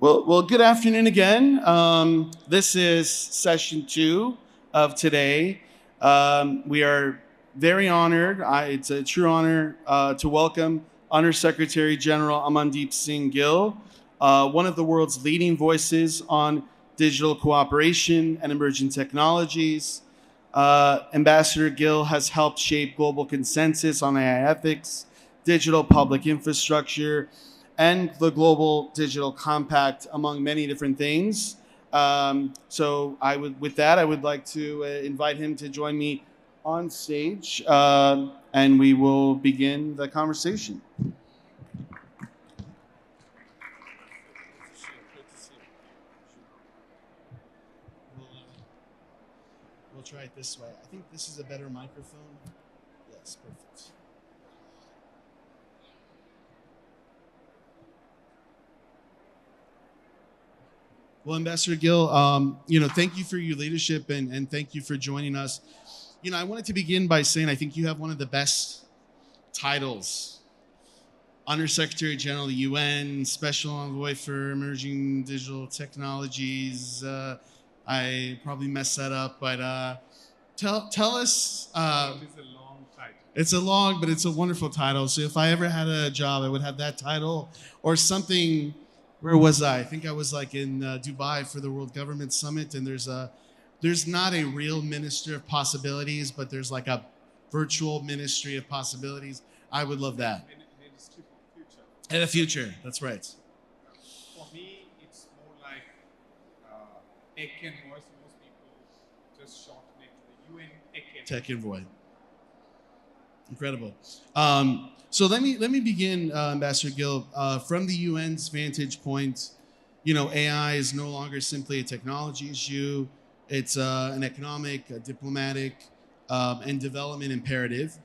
Well, good afternoon again. This is session 2 of today. We are very honored. It's a true honor to welcome Under Secretary General Amandeep Singh Gill, one of the world's leading voices on digital cooperation and emerging technologies. Ambassador Gill has helped shape global consensus on AI ethics, digital public infrastructure, and the Global Digital Compact, among many different things. With that, I would like to invite him to join me on stage, and we will begin the conversation. We'll try it this way. I think this is a better microphone. Yes, perfect. Well, Ambassador Gill, thank you for your leadership and thank you for joining us. I wanted to begin by saying I think you have one of the best titles. Under Secretary General of the UN, Special Envoy for Emerging Digital Technologies. I probably messed that up, but tell us. It is a long title. It's a long, but it's a wonderful title. So if I ever had a job, I would have that title or something. Where was I? I think I was like in Dubai for the World Government Summit, and there's not a real Minister of Possibilities, but there's like a virtual Ministry of Possibilities. I would love that. Ministry for Future. And the future, that's right. For me, it's more like Tech Envoy. So most people just shorten it to the UN Tech Envoy. Incredible. So let me begin, Ambassador Gill. From the UN's vantage point, AI is no longer simply a technology issue. It's an economic, a diplomatic, and development imperative.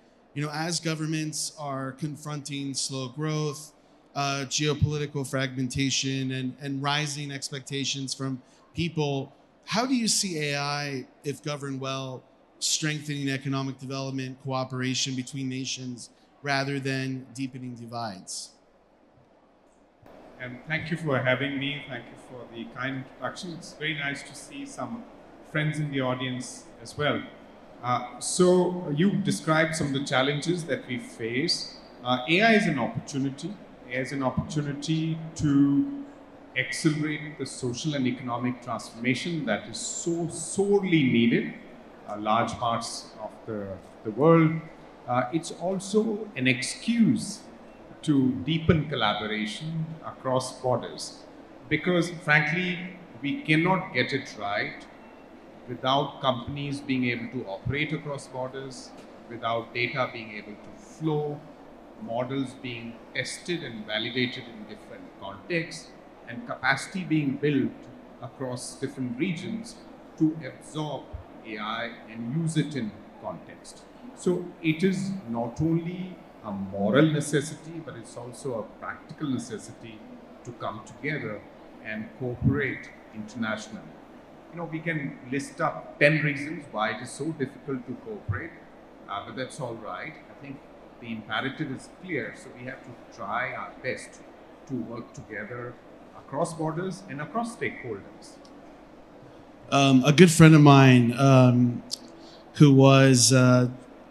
As governments are confronting slow growth, geopolitical fragmentation, and rising expectations from people, how do you see AI, if governed well, strengthening economic development, cooperation between nations, rather than deepening divides? And thank you for having me. Thank you for the kind introduction. It's very nice to see some friends in the audience as well. So you described some of the challenges that we face. AI is an opportunity. AI is an opportunity to accelerate the social and economic transformation that is so sorely needed large parts of the world. It's also an excuse to deepen collaboration across borders, because frankly, we cannot get it right without companies being able to operate across borders, without data being able to flow, models being tested and validated in different contexts, and capacity being built across different regions to absorb AI and use it in context. So it is not only a moral necessity, but it's also a practical necessity to come together and cooperate internationally. We can list up 10 reasons why it is so difficult to cooperate, but that's all right. I think the imperative is clear, so we have to try our best to work together across borders and across stakeholders. A good friend of mine who was,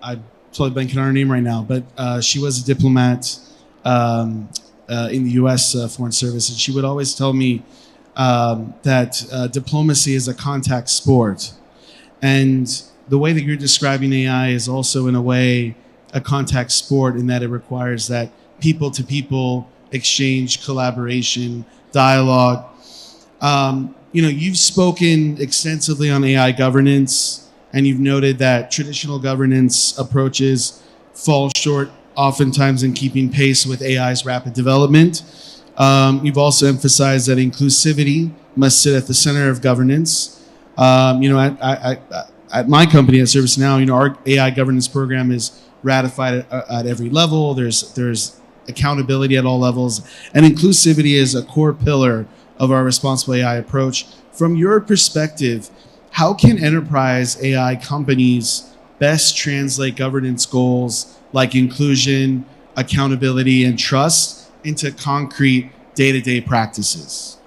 I'm totally blanking on her name right now, but she was a diplomat in the U.S. Foreign Service, and she would always tell me that diplomacy is a contact sport. And the way that you're describing AI is also, in a way, a contact sport in that it requires that people-to-people exchange, collaboration, dialogue. You've spoken extensively on AI governance, and you've noted that traditional governance approaches fall short oftentimes in keeping pace with AI's rapid development. You've also emphasized that inclusivity must sit at the center of governance. At my company, at ServiceNow, our AI governance program is ratified at every level. There's accountability at all levels, and inclusivity is a core pillar of our responsible AI approach. From your perspective, how can enterprise AI companies best translate governance goals like inclusion, accountability, and trust into concrete day-to-day practices?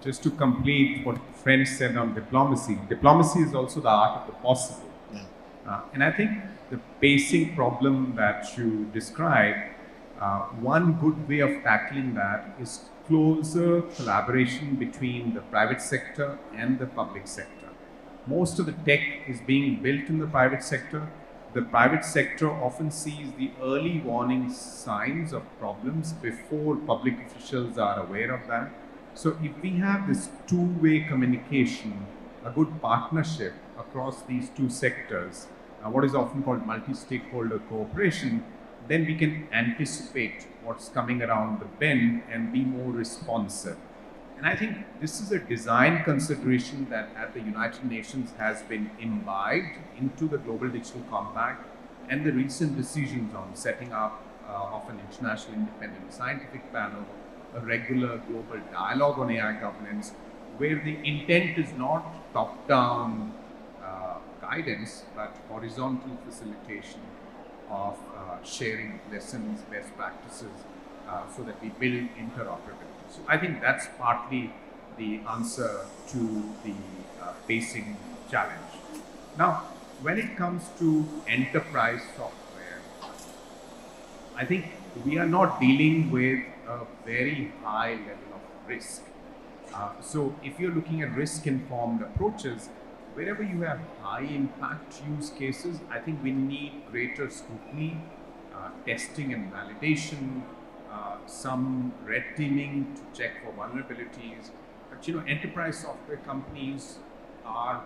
just to complete what friend said on diplomacy, diplomacy is also the art of the possible. Yeah. And I think the basic problem that you describe, one good way of tackling that is closer collaboration between the private sector and the public sector. Most of the tech is being built in the private sector. The private sector often sees the early warning signs of problems before public officials are aware of that. So if we have this two-way communication, a good partnership across these two sectors, what is often called multi-stakeholder cooperation, then we can anticipate what's coming around the bend and be more responsive. And I think this is a design consideration that at the United Nations has been imbibed into the Global Digital Compact and the recent decisions on setting up of an international independent scientific panel, a regular global dialogue on AI governance, where the intent is not top-down guidance, but horizontal facilitation of sharing lessons, best practices, so that we build interoperability. So I think that's partly the answer to the pacing challenge. Now, when it comes to enterprise software, I think we are not dealing with a very high level of risk. So if you're looking at risk-informed approaches, wherever you have high impact use cases, I think we need greater scrutiny, testing and validation, some red teaming to check for vulnerabilities. But enterprise software companies are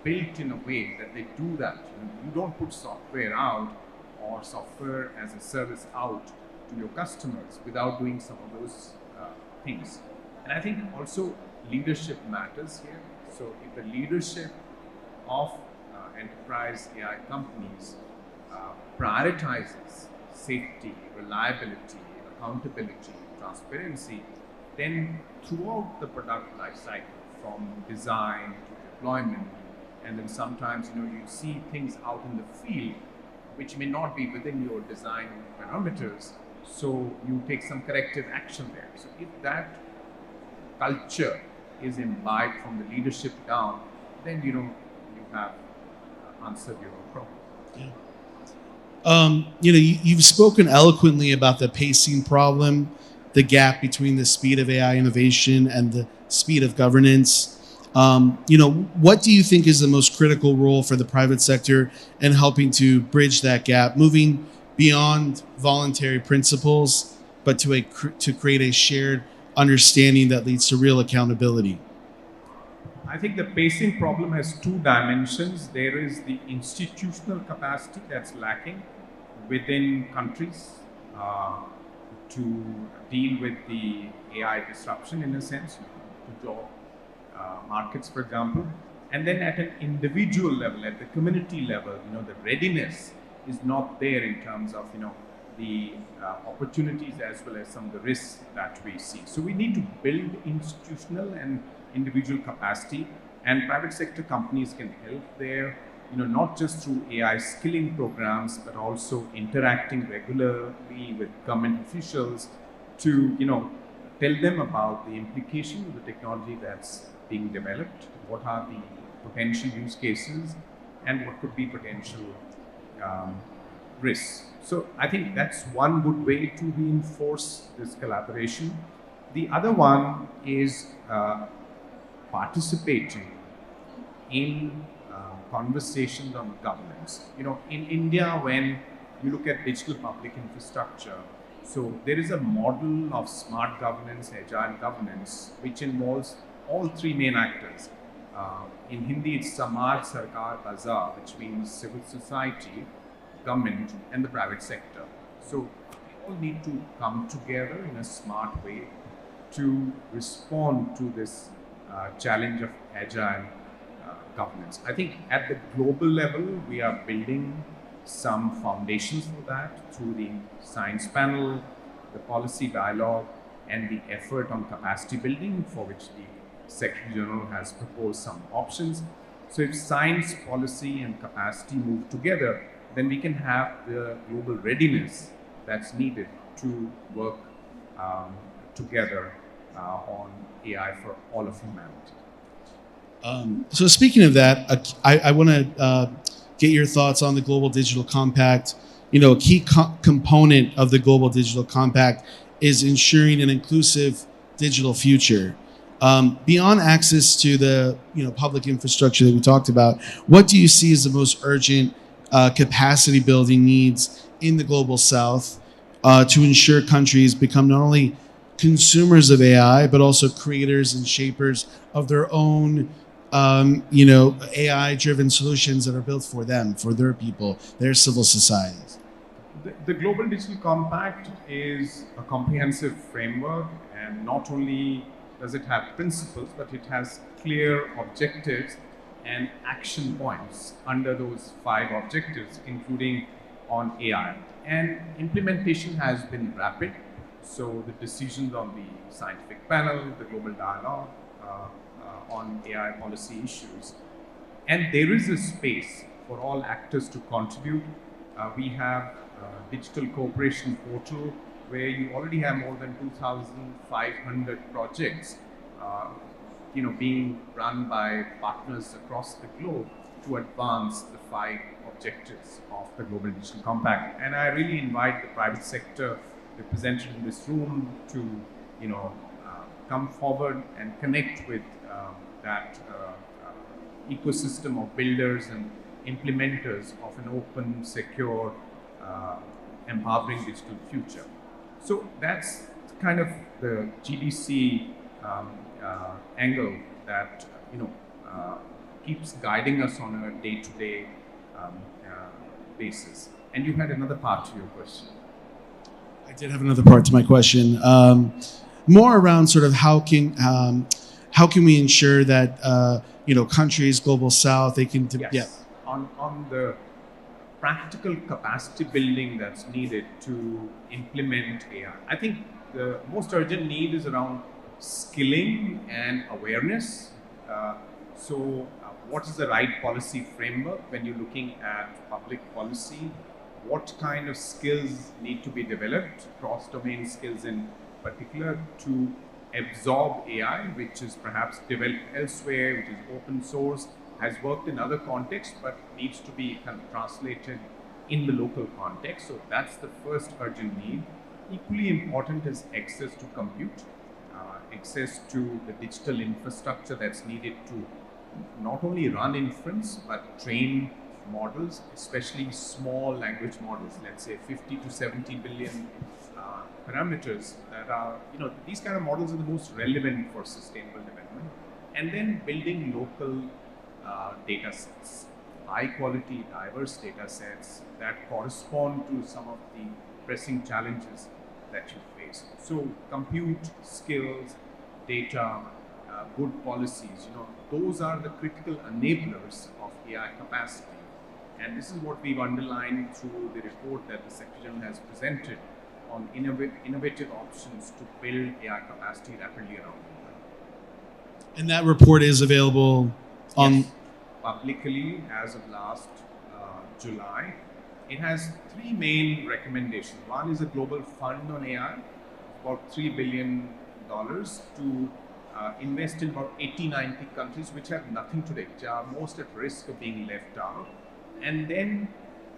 built in a way that they do that. You don't put software out or software as a service out to your customers without doing some of those things. And I think also leadership matters here. So if the leadership of enterprise AI companies prioritizes safety, reliability, accountability, transparency, then throughout the product lifecycle, from design to deployment, and then sometimes you see things out in the field which may not be within your design parameters, so you take some corrective action there. So if that culture is imbibed from the leadership down, then you have answered your problem. Yeah. You've spoken eloquently about the pacing problem, the gap between the speed of AI innovation and the speed of governance. What do you think is the most critical role for the private sector in helping to bridge that gap, moving beyond voluntary principles, but to create a shared understanding that leads to real accountability? I think the pacing problem has two dimensions. There is the institutional capacity that's lacking within countries to deal with the AI disruption, in a sense, to job markets, for example. And then at an individual level, at the community level, the readiness is not there in terms of, the opportunities as well as some of the risks that we see. So we need to build institutional and individual capacity, and private sector companies can help there, not just through AI skilling programs, but also interacting regularly with government officials to, tell them about the implication of the technology that's being developed, what are the potential use cases, and what could be potential risks. So I think that's one good way to reinforce this collaboration. The other one is participating in conversations on governance. In India, when you look at digital public infrastructure, so there is a model of smart governance, agile governance, which involves all three main actors. In Hindi, it's Samaj, Sarkar, Bazaar, which means civil society, government, and the private sector. So we all need to come together in a smart way to respond to this challenge of agile governance. I think at the global level, we are building some foundations for that through the science panel, the policy dialogue, and the effort on capacity building, for which the Secretary General has proposed some options. So if science, policy, and capacity move together, then we can have the global readiness that's needed to work together on AI for all of humanity. So speaking of that, I want to get your thoughts on the Global Digital Compact. A key component of the Global Digital Compact is ensuring an inclusive digital future. Beyond access to the public infrastructure that we talked about, what do you see as the most urgent capacity building needs in the global South to ensure countries become not only consumers of AI but also creators and shapers of their own AI-driven solutions that are built for them, for their people, their civil societies? The Global Digital Compact is a comprehensive framework, and not only does it have principles, but it has clear objectives and action points under those 5 objectives, including on AI. And implementation has been rapid, so the decisions on the scientific panel, the global dialogue on AI policy issues, and there is a space for all actors to contribute. We have digital cooperation portal where you already have more than 2,500 projects being run by partners across the globe to advance the 5 objectives of the Global Digital Compact. And I really invite the private sector represented in this room to come forward and connect with that ecosystem of builders and implementers of an open, secure, empowering digital future. So that's kind of the GDC angle that keeps guiding us on a day-to-day basis. And you had another part to your question. I did have another part to my question, more around sort of how can we ensure that countries, global South, they can on the practical capacity building that's needed to implement AI. I think the most urgent need is around skilling and awareness. What is the right policy framework when you're looking at public policy? What kind of skills need to be developed, cross-domain skills in particular, to absorb AI, which is perhaps developed elsewhere, which is open source, has worked in other contexts, but needs to be kind of translated in the local context. So that's the first urgent need. Equally important is access to compute, access to the digital infrastructure that's needed to not only run inference, but train models, especially small language models, let's say 50 to 70 billion parameters that are, these kind of models are the most relevant for sustainable development. And then building local data sets, high quality, diverse data sets that correspond to some of the pressing challenges that you face. So compute, skills, data, good policies, those are the critical enablers of AI capacity. And this is what we've underlined through the report that the Secretary General has presented on innovative options to build AI capacity rapidly around the world. And that report is available on... Yes, publicly as of last July. It has 3 main recommendations. One is a global fund on AI, about $3 billion to invest in about 80-90 countries which have nothing today, which are most at risk of being left out. And then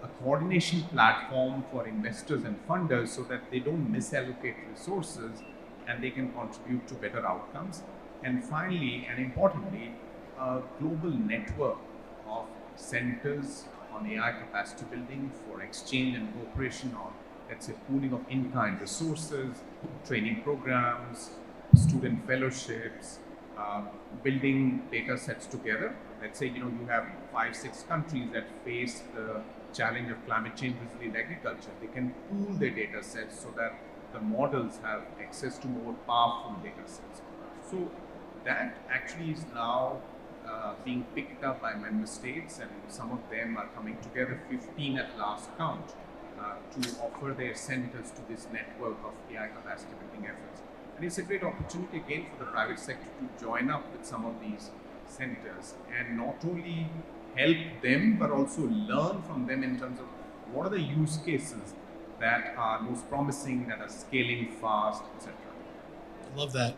a coordination platform for investors and funders so that they don't misallocate resources and they can contribute to better outcomes. And finally, and importantly, a global network of centers on AI capacity building for exchange and cooperation on, let's say, pooling of in-kind resources, training programs, student fellowships, building data sets together. Let's say, you have 5-6 countries that face the challenge of climate change resilient agriculture. They can pool their data sets so that the models have access to more powerful data sets. So that actually is now being picked up by member states, and some of them are coming together, 15 at last count, to offer their centers to this network of AI capacity building efforts. And it's a great opportunity again for the private sector to join up with some of these centers and not only help them but also learn from them in terms of what are the use cases that are most promising, that are scaling fast, etc. Love that.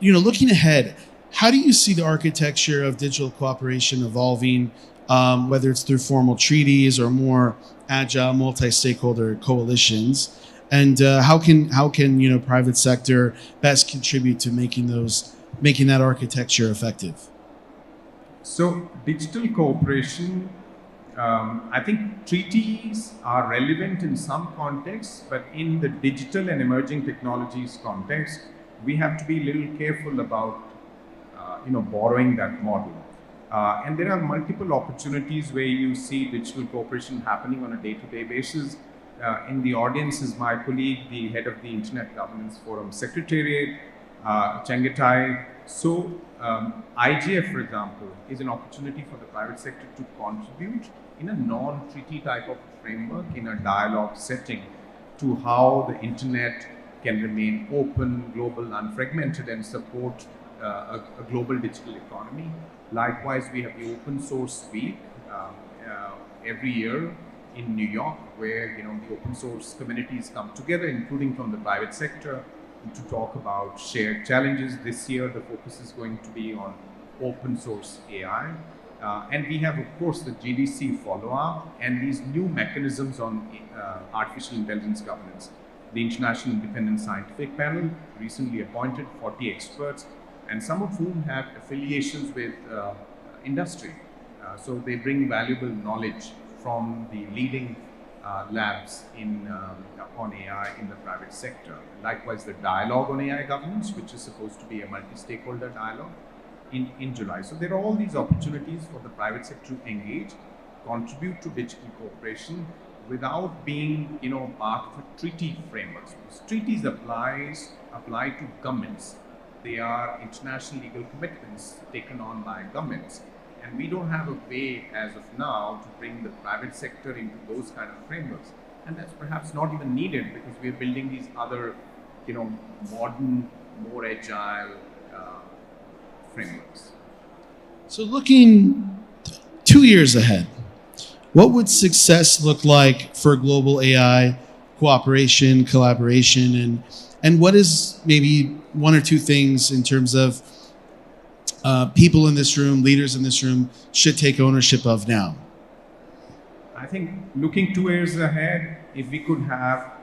Looking ahead, how do you see the architecture of digital cooperation evolving, whether it's through formal treaties or more agile multi-stakeholder coalitions? And how can private sector best contribute to making that architecture effective? So, digital cooperation, I think treaties are relevant in some contexts, but in the digital and emerging technologies context, we have to be a little careful about, borrowing that model. And there are multiple opportunities where you see digital cooperation happening on a day-to-day basis. In the audience is my colleague, the head of the Internet Governance Forum Secretariat, Chengetai. So, IGF, for example, is an opportunity for the private sector to contribute in a non-treaty type of framework, in a dialogue setting, to how the internet can remain open, global, unfragmented, and support a global digital economy. Likewise, we have the Open Source Week every year in New York, where the open source communities come together, including from the private sector, to talk about shared challenges. This year, the focus is going to be on open source AI. And we have, of course, the GDC follow-up and these new mechanisms on artificial intelligence governance. The International Independent Scientific Panel, recently appointed 40 experts, and some of whom have affiliations with industry. So they bring valuable knowledge from the leading labs on AI in the private sector. Likewise, the dialogue on AI governance, which is supposed to be a multi-stakeholder dialogue in July. So there are all these opportunities for the private sector to engage, contribute to digital cooperation without being, part of a treaty framework. Because treaties apply to governments. They are international legal commitments taken on by governments. And we don't have a way as of now to bring the private sector into those kind of frameworks. And that's perhaps not even needed because we're building these other, modern, more agile frameworks. So looking 2 years ahead, what would success look like for global AI cooperation, collaboration, and what is maybe one or two things in terms of people in this room, leaders in this room, should take ownership of now? I think looking 2 years ahead, if we could have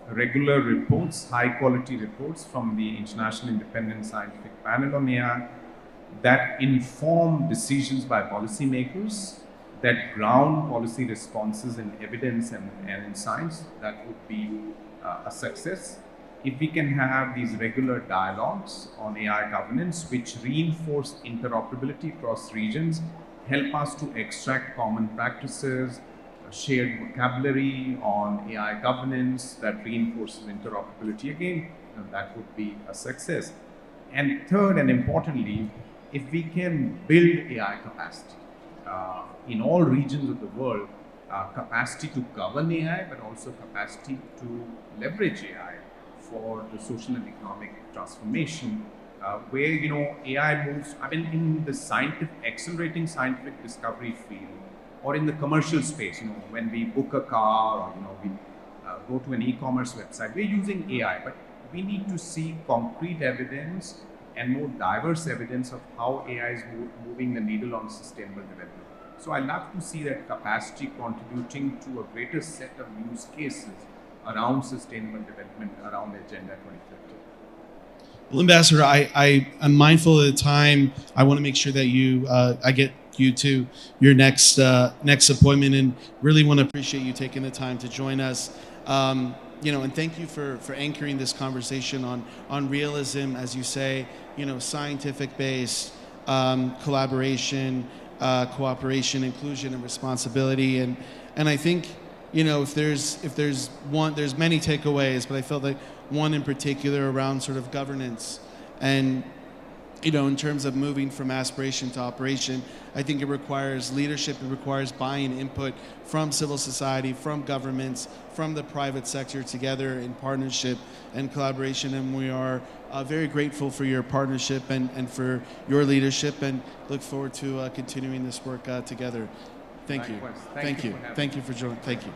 regular reports, high quality reports from the International Independent Scientific Panel on AI that inform decisions by policymakers, that ground policy responses in evidence and in science, that would be a success. If we can have these regular dialogues on AI governance, which reinforce interoperability across regions, help us to extract common practices, shared vocabulary on AI governance that reinforces interoperability again, that would be a success. And third, and importantly, if we can build AI capacity in all regions of the world, capacity to govern AI, but also capacity to leverage AI for the social and economic transformation, where AI moves. I mean, in the accelerating scientific discovery field, or in the commercial space. When we book a car, or we go to an e-commerce website, we're using AI, but we need to see concrete evidence and more diverse evidence of how AI is moving the needle on sustainable development. So I love to see that capacity contributing to a greater set of use cases around sustainable development, around Agenda 2030. Well, Ambassador, I'm mindful of the time. I want to make sure that I get you to your next appointment, and really want to appreciate you taking the time to join us. And thank you for anchoring this conversation on realism, as you say, scientific based collaboration, cooperation, inclusion, and responsibility. And I think if there's many takeaways, but I felt like one in particular around sort of governance and in terms of moving from aspiration to operation, I think it requires leadership, it requires buy-in, input from civil society, from governments, from the private sector together in partnership and collaboration. And we are very grateful for your partnership and for your leadership, and look forward to continuing this work together. Thank you. Thank you Thank you for joining. Thank you.